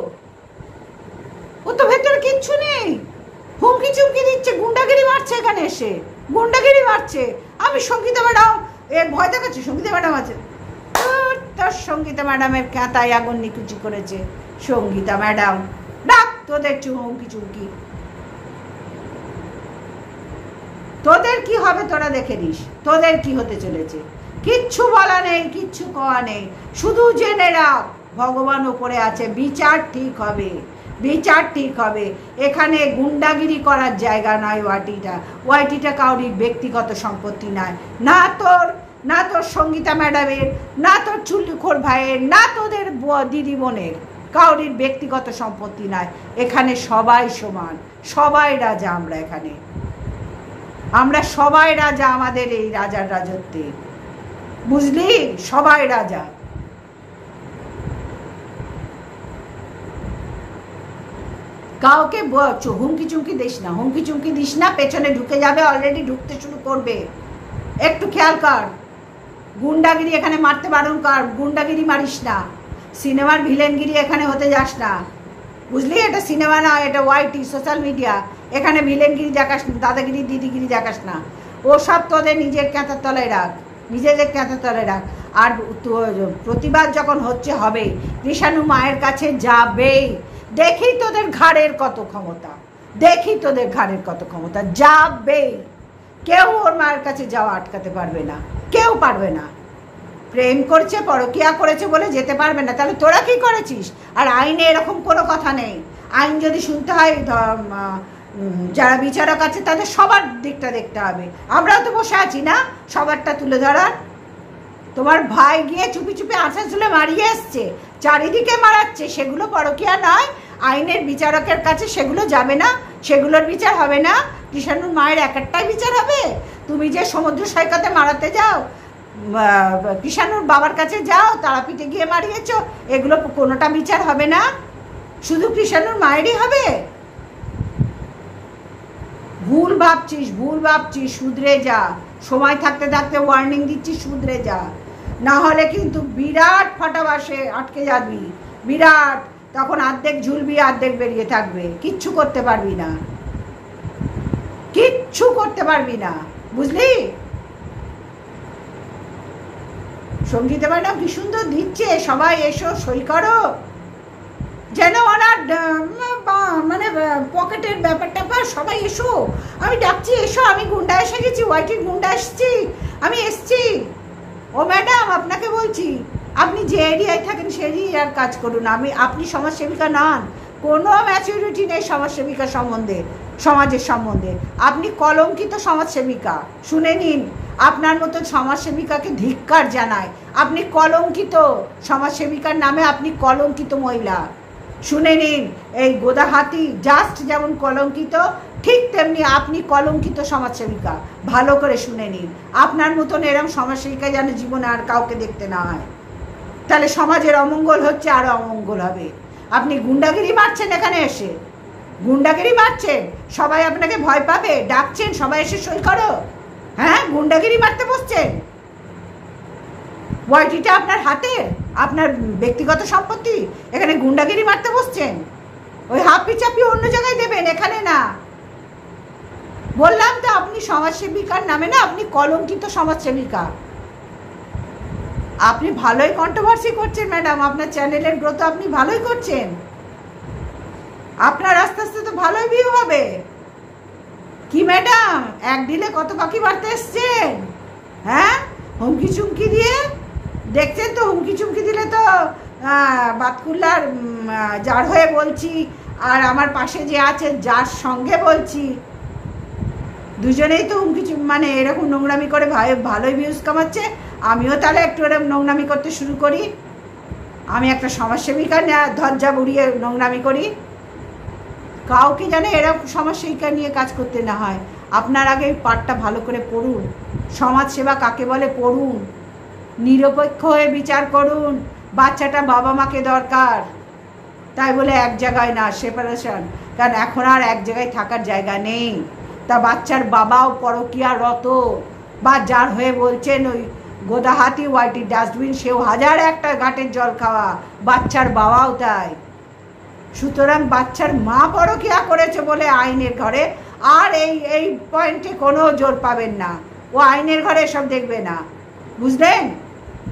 Speaker 1: ও তো ভেতরে কিচ্ছু নেই, হুমকি চুমকি দিচ্ছে, গুন্ডাগিরি মারছে এখানে এসে, গুন্ডাগিরি মারছে। আমি সঙ্গীতা ম্যাডাম এর ভয় দেখাচ্ছি, সঙ্গীতা ম্যাডাম আছে, তোর সঙ্গীতা ম্যাডামের কাঁথায় আগুন নিকুচি করেছে। সঙ্গীতা ম্যাডাম ডাক তোদের হুমকি চুমকি, তোদের কি হবে তোরা দেখে নিস, তোদের কি হতে চলেছে। কিচ্ছু বলা নেই, কিচ্ছু কওয়া নেই, শুধু জেনে রাখ ভগবান উপরে আছে, বিচার ঠিক হবে, বিচার ঠিক হবে। এখানে গুন্ডাগিরি করার জায়গা নয় ওয়াইটিটা, ওয়াইটিটা কাউরির ব্যক্তিগত সম্পত্তি নয়, না তোর সঙ্গীতা ম্যাডামের, না তোর চুল্লিখোর ভাইয়ের, না তোদের দিদি বোনের, কাউরির ব্যক্তিগত সম্পত্তি নয়। এখানে সবাই সমান, সবাই রাজা। আমরা সবাই রাজা আমাদের এই রাজার রাজত্বে, বুঝলি? সবাই রাজা। কাউকে হুমকি চুমকি দিস না, হুমকি চুমকি দিস না, পেছনে ঢুকে যাবে, অলরেডি ঢুকতে শুরু করবে। একটু খেয়াল কর, গুন্ডাগিরি এখানে মারতে বারণ কর, গুন্ডাগিরি মারিস না, সিনেমার ভিলেনগিরি এখানে হতে যাস না, বুঝলি? এটা সিনেমা না, এটা ওয়াইটি সোশ্যাল মিডিয়া। এখানে ভিলেনগিরি দেখাস না, দাদাগিরি দিদিগিরি দেখাস না। ও সব তোদের নিজের ক্যাঁথার তলায় রাখ, নিজেদের ক্যাঁথার তলায় রাখ। আর প্রতিবাদ যখন হচ্ছে হবে, কৃষাণু মায়ের কাছে যাবেই। দেখি তোদের ঘাড়ের কত ক্ষমতা, দেখি তোদের ঘাড়ের কত ক্ষমতা, যাবে। কেউ ওর মায়ের কাছে যাওয়া আটকাতে পারবে না, কেউ পারবে না। প্রেম করছে, পরকীয়া করেছে বলে যেতে পারবে না, তাহলে তোরা কি করেছিস? আর আইনে এরকম কোনো কথা নেই। আইন যদি শুনতে হয়, যারা বিচারক আছে তাদের সবার দিকটা দেখতে হবে। আমরাও তো বসে আছি না সবারটা তুলে ধরার। তোমার ভাই গিয়ে চুপি চুপি আঁচা চুলে মারিয়ে এসছে, চারিদিকে মারাচ্ছে, সেগুলো পরকীয়া নয়? আইনের বিচারকের কাছে সেগুলো যাবে না? সেগুলোর বিচার হবে না? কৃষাণুর মায়ের একটাই বিচার হবে? তুমি যে সমুদ্র সৈকতে মারাতে যাও, কৃষাণুর বাবার কাছে যাও, তারাপীঠে গিয়ে মারিয়েছ, এগুলো কোনোটা বিচার হবে না? শুধু কৃষাণুর মায়েরই হবে? ভুল ভাবছিস, শুধরে যা। সময় থাকতে থাকতে ওয়ার্নিং দিচ্ছি, শুধরে যা, না হলে কিন্তু বিরাট ফাটাবাসে আটকে যাবি, বিরাট। তখন অর্ধেক ঝুলবি, অর্ধেক বেরিয়ে থাকবে, কিচ্ছু করতে পারবি না, কিচ্ছু করতে পারবি না, বুঝলি? সঙ্গীতা ম্যাডাম কি সুন্দর দিচ্ছে, সবাই এসো সই করো, যেন ওনার মানে পকেটের ব্যাপারটা পা, সবাই এসো, আমি ডাকছি এসো, আমি গুন্ডা এসে গেছি, ওয়াইটির গুন্ডা এসছি, আমি এসছি। ও ম্যাডাম আপনাকে বলছি, আপনি যে এরিয়ায় থাকেন সেই এরিয়ার কাজ করুন, আপনি সমাজসেবিকা নন, কোনো ম্যাচুরিটি নেই সমাজসেবিকা সম্বন্ধে, সমাজের সম্বন্ধে। আপনি কলঙ্কিত সমাজসেবিকা, শুনে নিন, আপনার মতো সমাজসেবিকাকে ধিক্কার জানায়। আপনি কলঙ্কিত সমাজসেবিকার নামে, আপনি কলঙ্কিত মহিলা, শুনে নিন। এই গোদাহাতি জাস্ট যেমন কলঙ্কিত, ঠিক তেমনি আপনি কলঙ্কিত সমাজসেবিকা, ভালো করে শুনে নিন। আপনার মতন এরম সমাজসেবিকা যেন জীবনে আর কাউকে দেখতে না হয়, তাহলে সমাজের অমঙ্গল হচ্ছে, আরও অমঙ্গল হবে। আপনি গুন্ডাগিরি মারছেন, এখানে এসে গুন্ডাগিরি মারছেন, সবাই আপনাকে ভয় পাবে, ডাকছেন সবাই এসে সই করো, হ্যাঁ? গুন্ডাগিরি মারতে বসছেন। ওয়াইটিটা আপনার হাতে, আপনার ব্যক্তিগত সম্পত্তি, এখানে গুন্ডাগিরি মারতে বসছেন। ওই হাপি চাপি অন্য জায়গায় দেবেন, এখানে না। বললাম তো, আপনি সমাজসেবিকার নামে না, আপনি কলঙ্কিত সমাজসেবিকা। আপনি ভালোই কন্ট্রোভার্সি করছেন ম্যাডাম, আপনার চ্যানেলের গ্রোথ আপনি ভালোই করছেন, আপনার আস্তে আস্তে তো ভালোই ভিউ হবে। কি ম্যাডাম, এক দিলে কত পাখি বাড়তে এসছেন, হ্যাঁ? হুমকি চুমকি দিয়ে দেখছেন তো, হুমকি চুমকি দিলে তো বাতকুল্লার যার হয়ে বলছি, আর আমার পাশে যে আছে যার সঙ্গে বলছি, দুজনেই তো হুমকি মানে এরকম নোংরামি করে ভালোই ভিউজ কামাচ্ছে। আমিও তাহলে একটু এরকম নোংরামি করতে শুরু করি। আমি একটা সমাজসেবিকা ধজ্জা বুড়িয়ে নোংরামি করি। কাউকে যেন এরকম সমাজসেবিকা নিয়ে কাজ করতে না হয়। আপনার আগে এই পাঠটা ভালো করে পড়ুন, সমাজসেবা কাকে বলে পড়ুন, নিরপেক্ষ হয়ে বিচার করুন। বাচ্চাটা বাবা মাকে দরকার, তাই বলে এক জায়গায় না, সেপারেশন। কারণ এখন আর এক জায়গায় থাকার জায়গা নেই। তা বাচ্চার বাবাও পরকীয়ারত, বা যার হয়ে বলছেন ওই গোদাহাতি ওয়াইটি ডাস্টবিন, সেও হাজার একটা ঘাটের জল খাওয়া, বাচ্চার বাবাও তাই। সুতরাং বাচ্চার মা পরকীয়া করেছে বলে আইনের ঘরে আর এই পয়েন্টে কোনো জোর পাবেন না। ও আইনের ঘরে সব দেখবে না, বুঝলেন?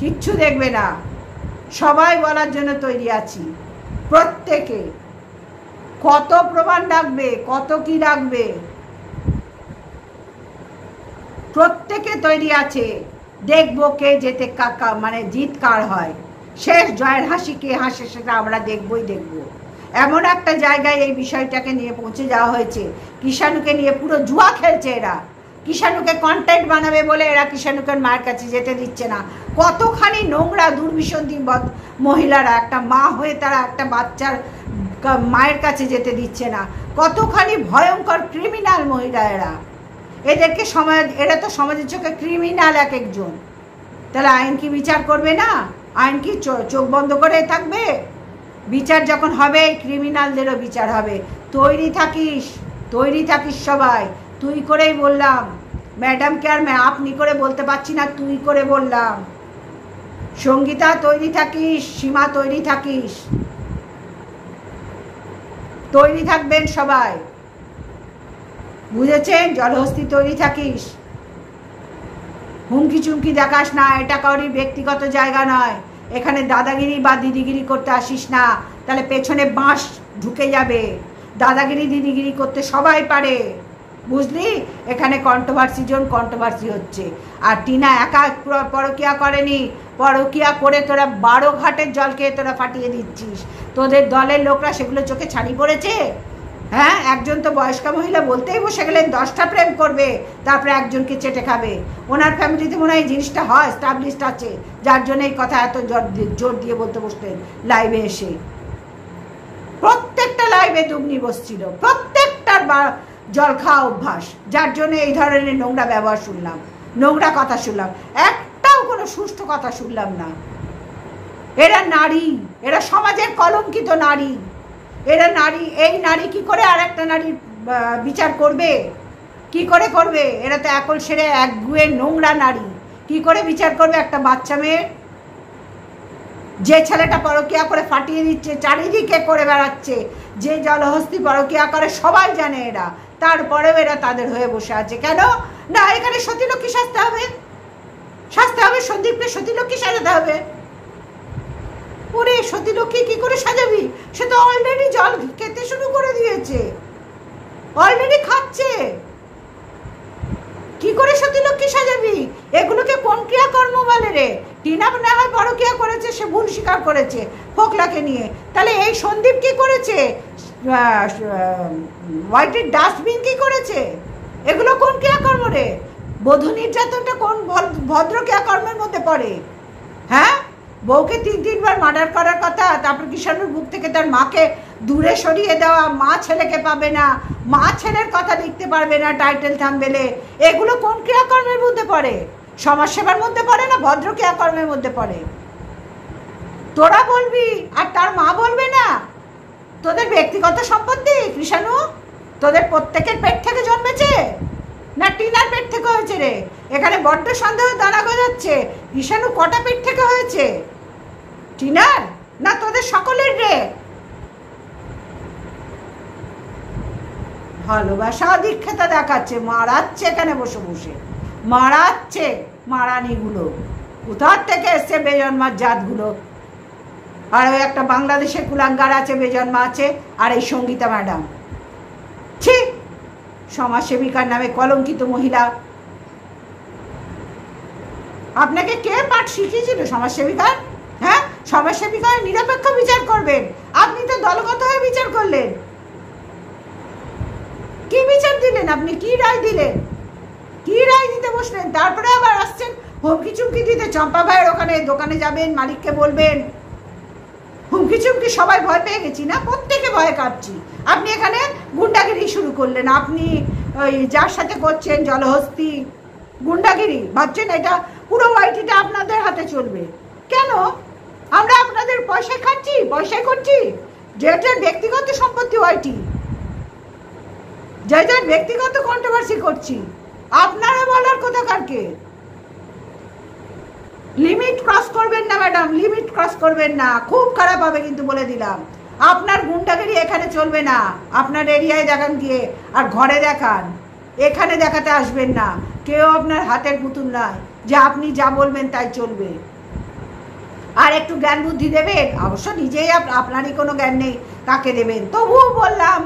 Speaker 1: কিচ্ছু দেখবে না। সবাই বলার জন্য তৈরি আছি, প্রত্যেকে। কত প্রমাণ রাখবে, কত কি রাখবে, প্রত্যেকে তৈরি আছে। দেখবো কে যেতে কাকা, মানে জিত কার হয়, শেষ জয়ের হাসি কে হাসে, সেটা আমরা দেখবই দেখবো। এমন একটা জায়গায় এই বিষয়টাকে নিয়ে পৌঁছে যাওয়া হয়েছে, কৃষাণুকে নিয়ে পুরো জুয়া খেলছে এরা। কৃষাণুকে কন্টেন্ট বানাবে বলে এরা কৃষাণুকের মায়ের কাছে যেতে দিচ্ছে না। কতখানি নোংরা দুর্বিসন্ধি মহিলারা, একটা মা হয়ে তারা একটা বাচ্চার মায়ের কাছে যেতে দিচ্ছে না। কতখানি ভয়ঙ্কর ক্রিমিনাল মহিলা এরা। এদেরকে এরা তো সমাজের চোখে ক্রিমিনাল এক একজন। তাহলে আইন কি বিচার করবে না? আইন কি চোখ বন্ধ করে থাকবে? বিচার যখন হবে, ক্রিমিনালদেরও বিচার হবে। তৈরি থাকিস সবাই। তুই করেই বললাম, ম্যাডামকে আর আপনি করে বলতে পারছি না, তুই করে বললাম। সঙ্গীতা তৈরি থাকিস, সীমা তৈরি থাকিস, তৈরি থাকবেন সবাই, বুঝেছেন? জলহস্তি তৈরি থাকিস, হুমকি চুমকি দেখাস না, এটা কারোর ব্যক্তিগত জায়গা নয়। এখানে দাদাগিরি বা দিদিগিরি করতে আসিস না, তাহলে পেছনে বাঁশ ঢুকে যাবে। দাদাগিরি দিদিগিরি করতে সবাই পারে, বুঝলি? এখানে কন্ট্রোভার্সি হচ্ছে। আর টিনা একা পরকিয়া করেনি, পরকিয়া করে তোরা 12 ঘাটের জল খেয়ে তোরা ফাটিয়ে দিচ্ছিস। তোদের দলের লোকরা সেগুলো চোখে ছানি পড়েছে? হ্যাঁ, একজন তো বয়স্কা মহিলা বলতেই বসে গেলেন 10টা প্রেম করবে, তারপরে একজনকে চেটে খাবে। ওনার ফ্যামিলিতে মনে হয় এই জিনিসটা হয়, স্টাবলিশড আছে, যার জন্য এই কথা এত জোর দিয়ে বলতে বসতেন লাইভে এসে। প্রত্যেকটা লাইভে দুগ্নি বসছিল, প্রত্যেকটার জল খাওয়া অভ্যাস, যার জন্য এই ধরনের নোংরা ব্যবহার শুনলাম, নোংরা কথা শুনলাম, একটাও কোনো সুষ্ঠু কথা শুনলাম না। এরা নারী, এরা সমাজের কলঙ্কিত নারী, এরা নারী। এই নারী কি করে আর একটা নারীর বিচার করবে? কি করে করবে? এরা তো একল সেরে একগুয়ে নোংরা নারী, কি করে বিচার করবে একটা বাচ্চা মেয়ের? যে ছেলেটা পরকিয়া করে ফাটিয়ে দিচ্ছে, চারিদিকে করে বেড়াচ্ছে, যে জলহস্তি পরকিয়া করে সবাই জানে এরা, তারপরেও এরা তাদের হয়ে বসে আছে। কেন না? এখানে সতীলক্ষ্মী সাজতে হবে, সন্দীপকে সতীলক্ষ্মী সাজাতে হবে। ওরে সতীলক্ষ্মী কি করে সাজাবি? সে তো অলরেডি জল খেতে শুরু করে দিয়েছে, অলরেডি খাচ্ছে। কি করে সতীলক্ষ্মী সাজাবি? এগুলোকে কোন ক্রিয়াকর্ম বলে রে? টিনা না হয় পরকিয়া করেছে, সে ভুল স্বীকার করেছে ফোকলাকে নিয়ে, তাহলে এই সন্দীপ কি করেছে? হোয়াইটের ডাস্টবিন কি করেছে? এগুলো কোন ক্রিয়াকর্ম রে? বধূ নির্যাতনটা কোন ভদ্র ক্রিয়াকর্মের মধ্যে পড়ে? হ্যাঁ, বউকে 3-3বার মার্ডার করার কথা, তারপর কিষাণুর বুক থেকে তার মাকে দূরে সরিয়ে দেওয়া, মা ছেলেকে পাবে না, মা ছেলের কথা লিখতে পারবে না টাইটেল থাম্বনেলে, এগুলো কোন ক্রিয়াকর্মের মধ্যে পড়ে? সমাজসেবার মধ্যে পড়ে না ভদ্র ক্রিয়াকর্মের মধ্যে পড়ে? তোরা বলবি আর তার মা বলবে না? তোদের ব্যক্তিগত সম্পত্তি কৃষাণু, তোদের প্রত্যেকের পেট থেকে জন্মেছে না টিনার পেট থেকে হয়েছে রে? এখানে বড্ড সন্দেহ দানা গজাচ্ছে, কৃষাণু কটা পেট থেকে হয়েছে? টিনার না তোদের সকলের রে? ভালোবাসা দীক্ষাতা দেখাচ্ছে, মারাচ্ছে এখানে বসে বসে, মারাচ্ছে মারানিগুলো। কোথার থেকে এসছে বেজন্মার জাতগুলো? আর ওই একটা বাংলাদেশের কুলাঙ্গার আছে, বেজন্মা আছে, আর এই সঙ্গীতা ম্যাডাম, ছি, সমাজসেবিকার নামে কলঙ্কিত মহিলা। আপনাকে কে পাঠ শিখিয়েছিল সমাজসেবিকার? হ্যাঁ, সমাজসেবিকা নিরপেক্ষ বিচার করবেন, আপনি তো দলগত হয়ে বিচার করলেন। কি বিচার দিলেন আপনি? কি রায় দিলেন? কি রায় দিতে বসলেন? তারপরে আবার আসছেন হুমকি চুমকি দিতে। চম্পা ভাইয়ের ওখানে দোকানে যাবেন, মালিককে বলবেন, হুমকি চুমকি সবাই ভয় পেয়ে গেছি না, প্রত্যেকে ভয়ে কাঁপছি। আপনি এখানে গুন্ডাগিরি শুরু করলেন, আপনি ওই যার সাথে করছেন জলহস্তি গুন্ডাগিরি, ভাবছেন এটা পুরো ওয়াইটিটা আপনাদের হাতে চলবে। কেন? আমরা আপনাদের পয়সায় খাচ্ছি, পয়সায় করছি। যেটার ব্যক্তিগত সম্পত্তি ওয়াইটি, যে যার ব্যক্তিগত কন্ট্রোভার্সি করছি, আপনারা বলার কোথাকারকে? লিমিট ক্রস করবেন না ম্যাডাম, লিমিট ক্রস করবেন না, খুব খারাপ হবে কিন্তু বলে দিলাম। আপনার গুন্ডাগিরি এখানে চলবে না, আপনার এরিয়ায় দেখান গিয়ে, আর ঘরে দেখান, এখানে দেখাতে আসবেন না। কেউ আপনার হাতের পুতুল নয় যে আপনি যা বলবেন তাই চলবে। আর একটু জ্ঞান বুদ্ধি দেবেন, অবশ্য নিজেই আপনারই কোনো জ্ঞান নেই, কাকে দেবেন? তবুও বললাম,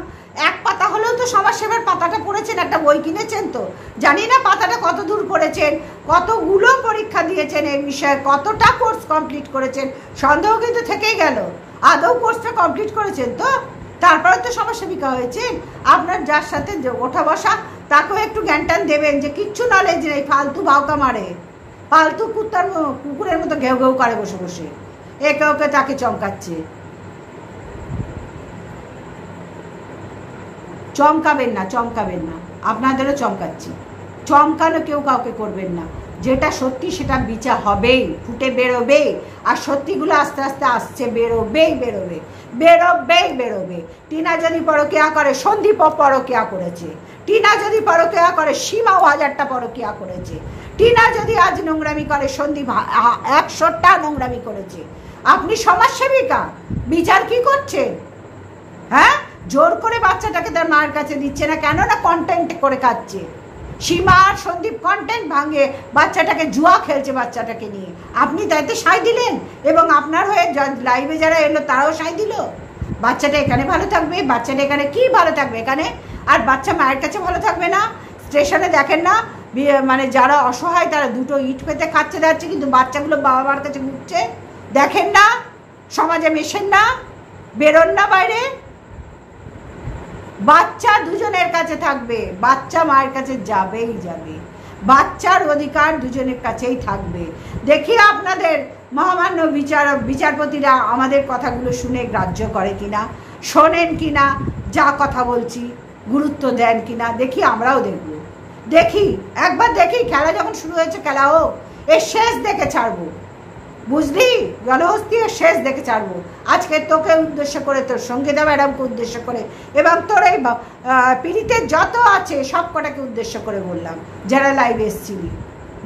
Speaker 1: এক পাতা হলেও তো সমাজসেবার পাতাটা পড়েছেন, একটা বই কিনেছেন তো, জানি না পাতাটা কত দূর পড়েছেন, কতগুলো পরীক্ষা দিয়েছেন এই বিষয়ে, কতটা কোর্স কমপ্লিট করেছেন, সন্দেহ কিন্তু থেকেই গেল। আদৌ কোর্সটা কমপ্লিট করেছেন তো? তারপরে তো সমাজসেবিকা হয়েছেন। আপনার যার সাথে ওঠা বসা, তাকেও একটু জ্ঞান টান দেবেন যে কিচ্ছু নলেজ নেই, ফালতু বাউকা মারে, ফালতু কুকুরের মতো ঘেউ ঘেউ করে বসে বসে, একে ওকে তাকে চমকাচ্ছে। চমকাবেন না, চমকাবেন না, আপনাদেরও চমকাচ্ছি। চমকানো কেউ কাউকে করবেন না, যেটা সত্যি সেটা বিচার হবেই, ফুটে বেরোবে। আর সত্যিগুলো আস্তে আস্তে আসছে, বেরোবেই বেরোবে, বেরোবেই বেরোবে। টিনা যদি পরকিয়া করে, সন্দীপও পরকিয়া করেছে। টিনা যদি পরকিয়া করে, সীমাও 1000টা পরকিয়া করেছে। টিনা যদি আজ নোংরামি করে, সন্দীপ 100টা নোংরামি করেছে। আপনি সমাজসেবিকা, বিচার কি করছেন? হ্যাঁ, জোর করে বাচ্চাটাকে তার মায়ের কাছে দিচ্ছে না কেন? না কন্টেন্ট করে খাচ্ছে। সীমা আর সন্দীপ কন্টেন্ট ভাঙে, বাচ্চাটাকে জুয়া খেলছে বাচ্চাটাকে নিয়ে, আপনি তাইতে সাই দিলেন, এবং আপনার হয়ে লাইভে যারা এলো তারাও সাই দিল। বাচ্চাটা এখানে ভালো থাকবে, বাচ্চাটা এখানে কি ভালো থাকবে? এখানে আর বাচ্চা মায়ের কাছে ভালো থাকবে না? স্টেশনে দেখেন না মানে যারা অসহায় তারা দুটো ইট পেতে খাচ্ছে যাচ্ছে, কিন্তু বাচ্চাগুলো বাবা মার কাছে ঘুরছে, দেখেন না? সমাজে মেশেন না, বেরোন না বাইরে। বাচ্চা দুজনের কাছে থাকবে, বাচ্চা মায়ের কাছে যাবেই যাবে, বাচ্চার অধিকার দুজনের কাছেই থাকবে। দেখি আপনাদের মহামান্য বিচারপতিরা আমাদের কথাগুলো শুনে গ্রাহ্য করে কিনা, শোনেন কিনা, যা কথা বলছি গুরুত্ব দেন কিনা, দেখি, আমরাও দেখব। দেখি, একবার দেখি, খেলা যখন শুরু হয়েছে খেলা হোক, এর শেষ দেখে ছাড়বো, বুঝলি? জলহস্তি এর শেষ দেখে ছাড়বো। আজকে তোকে উদ্দেশ্য করে, তোর সঙ্গীতা ম্যাডামকে উদ্দেশ্য করে, এবং তোর এই পীড়িতের যত আছে সব কটাকে উদ্দেশ্য করে বললাম যারা লাইভে এসেছিলি,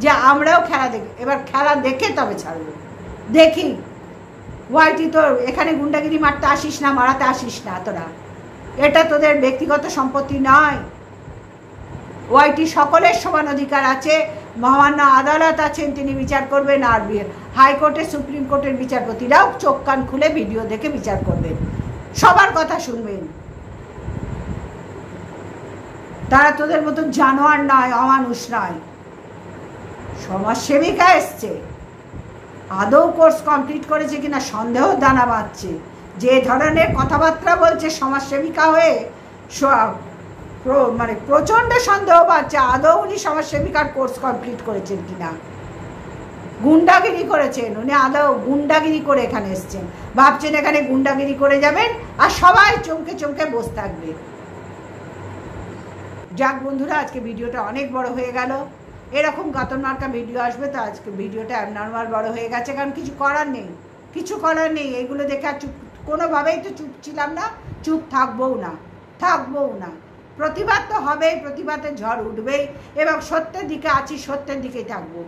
Speaker 1: যে আমরাও খেলা দেখি, এবার খেলা দেখে তবে ছাড়বো। দেখি ওয়াইটি, তোর এখানে গুন্ডাগিরি মারতে আসিস না, মারাতে আসিস না তোরা, এটা তোদের ব্যক্তিগত সম্পত্তি নয়। ওয়াইটি সকলের সমান অধিকার আছে, মহামান্য আদালত আছেন, তিনি বিচার করবেন, আর হাইকোর্টের সুপ্রিম কোর্টের বিচারপতিরাও চোখ কান খুলে ভিডিও দেখে বিচার করবেন, সবার কথা শুনবেন। তারা তোদের মতো জানোয়ার নয়, অমানুষ নয়। সমাজসেবিকা এসছে, আদৌ কোর্স কমপ্লিট করেছে কিনা সন্দেহ দানা বাঁধছে। যে ধরনের কথাবার্তা বলছে সমাজসেবিকা হয়ে, মানে প্রচণ্ড সন্দেহ পাচ্ছে আদৌ উনি সমাজসেবিকার কোর্স কমপ্লিট করেছেন কিনা। গুন্ডাগিরি করেছেন উনি, আদৌ গুন্ডাগিরি করে এখানে এসছেন, ভাবছেন এখানে গুন্ডাগিরি করে যাবেন আর সবাই চমকে চমকে বসে থাকবে। যাক বন্ধুরা, আজকে ভিডিওটা অনেক বড় হয়ে গেল। এরকম গাতন মার্কা ভিডিও আসবে, তো আজকে ভিডিওটা অ্যাবনর্মাল বড় হয়ে গেছে, কারণ কিছু করার নেই, কিছু করার নেই। এইগুলো দেখে আর চুপ কোনোভাবেই তো চুপ ছিলাম না, চুপ থাকবও না। প্রতিবাদ তো হবেই, প্রতিবাদের ঝড় উঠবেই, এবং সত্যের দিকে আছি, সত্যের দিকেই থাকবো।